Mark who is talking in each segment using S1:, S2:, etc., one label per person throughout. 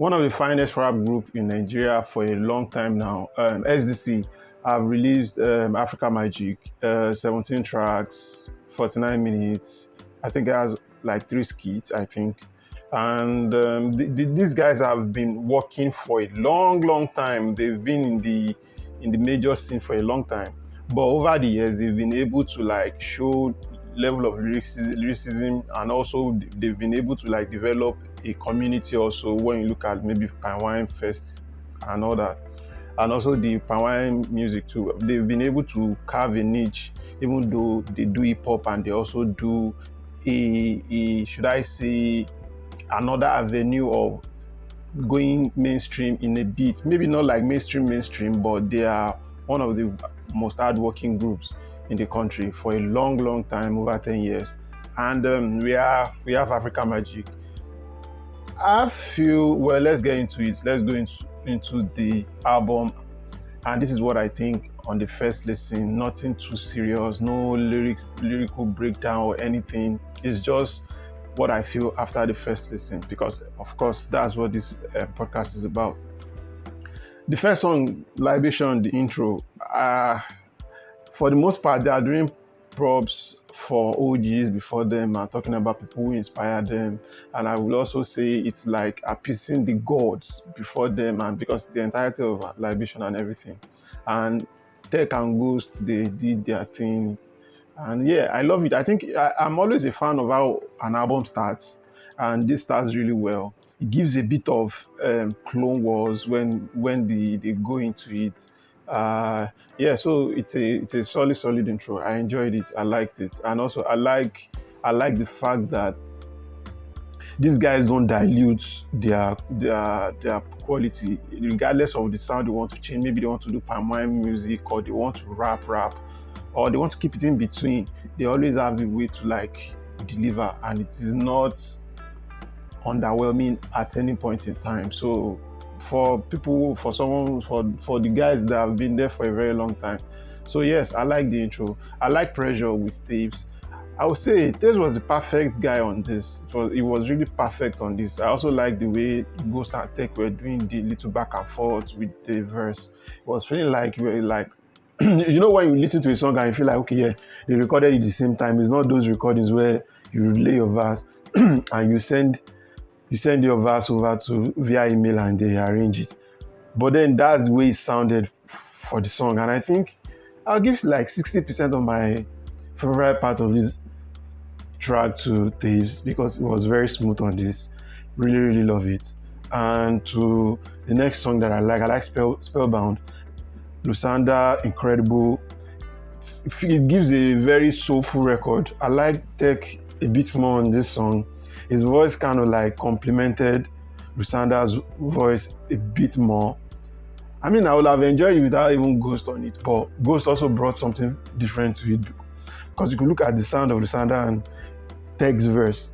S1: one of the finest rap group in Nigeria for a long time now. SDC have released Afrika Magik, 17 tracks, 49 minutes. I think it has like 3 skits, I think. And these guys have been working for a long, long time. They've been in the major scene for a long time. But over the years, they've been able to like show level of lyricism, and also they've been able to like develop a community also. When you look at maybe Pan Fest and all that, and also the Pan music too, they've been able to carve a niche, even though they do hip hop and they also do a should I say another avenue of going mainstream in a bit. Maybe not like mainstream, but they are one of the most hardworking groups in the country for a long, long time, over 10 years. And we have Afrika Magik. I feel, well, let's get into it. Let's go into the album. And this is what I think on the first listen. Nothing too serious, no lyrical breakdown or anything. It's just what I feel after the first listen, because of course that's what this podcast is about. The first song, Libation, the intro, for the most part they are doing props for OGs before them and talking about people who inspired them, and I will also say it's like appeasing the gods before them, and because the entirety of Libation and everything. And Tech and Ghost, they did their thing. And yeah, I love it. I think I'm always a fan of how an album starts, and this starts really well. It gives a bit of Clone Wars when they go into it. Yeah, so it's a solid intro. I enjoyed it. I liked it, and also I like the fact that these guys don't dilute their quality, regardless of the sound they want to change. Maybe they want to do palm music, or they want to rap, or they want to keep it in between. They always have a way to like deliver, and it is not underwhelming at any point in time. So for the guys that have been there for a very long time. So yes, I like the intro. I like Pressure with Taves. I would say Taves was the perfect guy on this. It was really perfect on this. I also like the way Ghost and Tech were doing the little back and forth with the verse. It was feeling like you were like, you know, when you listen to a song and you feel like, okay, yeah, they recorded it at the same time. It's not those recordings where you relay your verse and you send your verse over to via email and they arrange it. But then that's the way it sounded for the song. And I think I'll give like 60% of my favorite part of this track to Taves, because it was very smooth on this. Really love it. And to the next song that I like Spellbound. Lusanda, incredible. It gives a very soulful record. I like Tech a bit more on this song. His voice kind of like complemented Lusanda's voice a bit more. I mean, I would have enjoyed it without even Ghost on it, but Ghost also brought something different to it, because you could look at the sound of Lusanda and Tech's verse.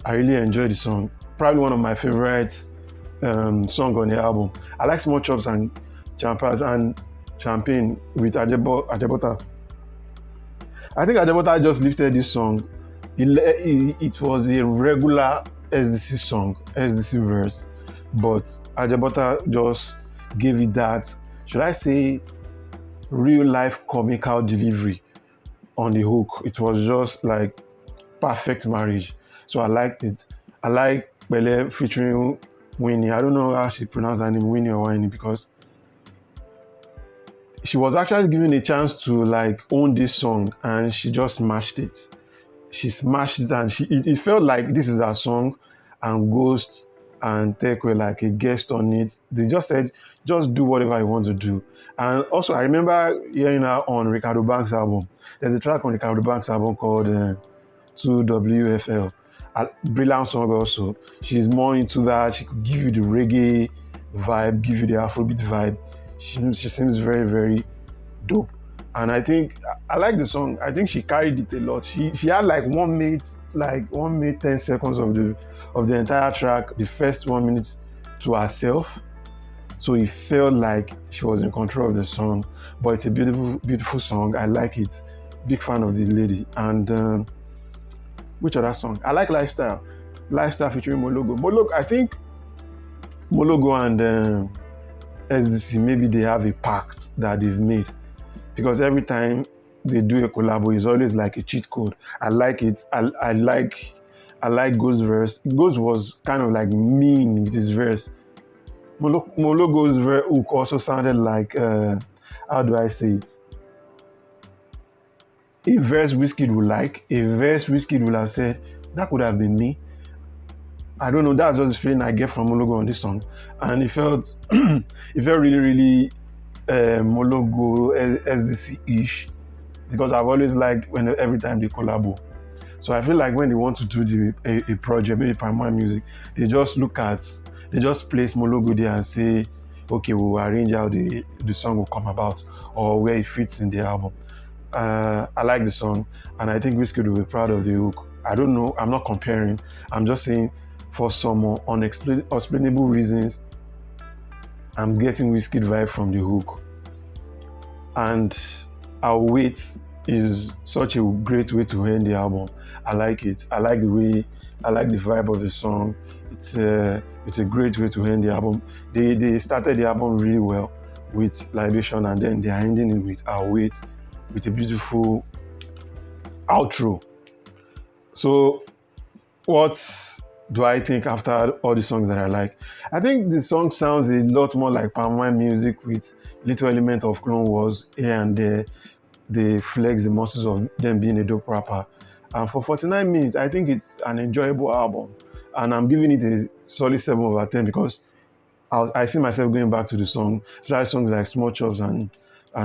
S1: I really enjoyed the song. Probably one of my favorite songs on the album. I like Small Chops and Champers and Champagne with Ajebota. I think Ajebota just lifted this song. It was a regular SDC song, SDC verse, but Ajebota just gave it that, should I say, real life comical delivery on the hook. It was just like perfect marriage. So I liked it. I like Bele featuring Winnie. I don't know how she pronounced her name, Winnie or Winnie, because she was actually given a chance to like own this song, and she just smashed it. She smashed it, and it felt like this is her song, and Ghost and Tech were like a guest on it. They just said, just do whatever you want to do. And also, I remember hearing her on Ricardo Banks' album. There's a track on Ricardo Banks' album called 2WFL. A brilliant song also. She's more into that. She could give you the reggae vibe, give you the Afrobeat vibe. She seems very dope, and I think I like the song. I think she carried it a lot. She had like 1 minute 10 seconds of the entire track, the first 1 minute to herself. So it felt like she was in control of the song. But it's a beautiful song. I like it. Big fan of the lady. And which other song? I like Lifestyle featuring Mologo. I think Mologo and SDC, maybe they have a pact that they've made, because every time they do a collabo, it's always like a cheat code. I like it. I like Go's verse. Go's was kind of like mean with his verse. Mologo's hook also sounded like how do I say it? A verse Wizkid would like, a verse Wizkid would have said, that could have been me. I don't know, that's just the feeling I get from Mologo on this song. And it felt it felt really, really Mologo SDC-ish, because I've always liked when every time they collabo. So I feel like when they want to do a project, maybe Primary Music, they just place Mologo there and say, okay, we'll arrange how the song will come about or where it fits in the album. I like the song, and I think Wizkid will be proud of the hook. I don't know, I'm not comparing, I'm just saying for some unexplainable reasons, I'm getting Wizkid vibe from the hook. And I'll Wait is such a great way to end the album. I like it. I like the vibe of the song. It's a great way to end the album. They started the album really well with Libation, and then they are ending it with I'll Wait, with a beautiful outro. So what do I think after all the songs that I like? I think the song sounds a lot more like Primary Music with little element of Clone Wars here and there. They flex the muscles of them being a dope rapper. And for 49 minutes, I think it's an enjoyable album. And I'm giving it a solid 7 over 10 because I see myself going back to the song. Try songs like Small Chops and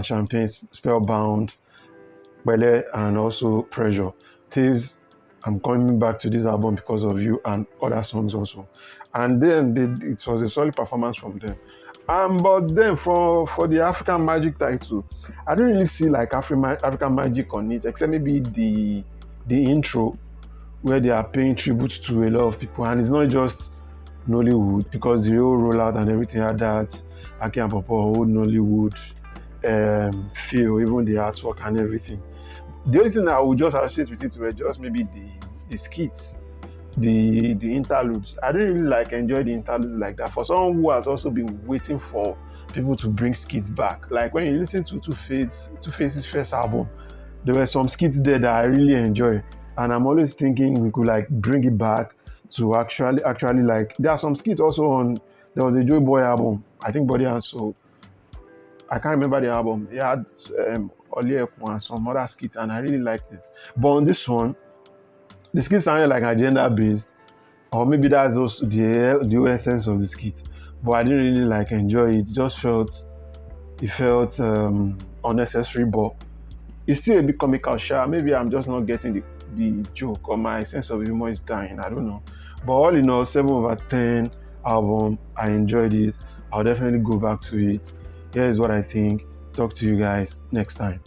S1: Champagne, Spellbound, Bele, and also Pressure. Thieves, I'm coming back to this album because of you, and other songs also. And then it was a solid performance from them. But then for the Afrika Magik title, I don't really see like Afrika Magik on it, except maybe the intro where they are paying tribute to a lot of people, and it's not just Nollywood, because the whole rollout and everything had that Aki and Popo whole Nollywood feel, even the artwork and everything. The only thing I would just associate with it were just maybe the skits, the interludes. I didn't really enjoy the interludes like that. For someone who has also been waiting for people to bring skits back, like when you listen to Two Face's first album, there were some skits there that I really enjoy, and I'm always thinking we could bring it back to actually there are some skits also on. There was a Joy Boy album, I think Body and Soul. I can't remember the album. It had Oliekun and some other skits, and I really liked it. But on this one, the skit sounded like agenda based, or maybe that's also the essence of the skit. But I didn't really enjoy it. It just felt unnecessary, but it's still a bit comical. Sure, maybe I'm just not getting the joke, or my sense of humor is dying. I don't know. But all in all, 7 over 10 album. I enjoyed it. I'll definitely go back to it. Here's what I think. Talk to you guys next time.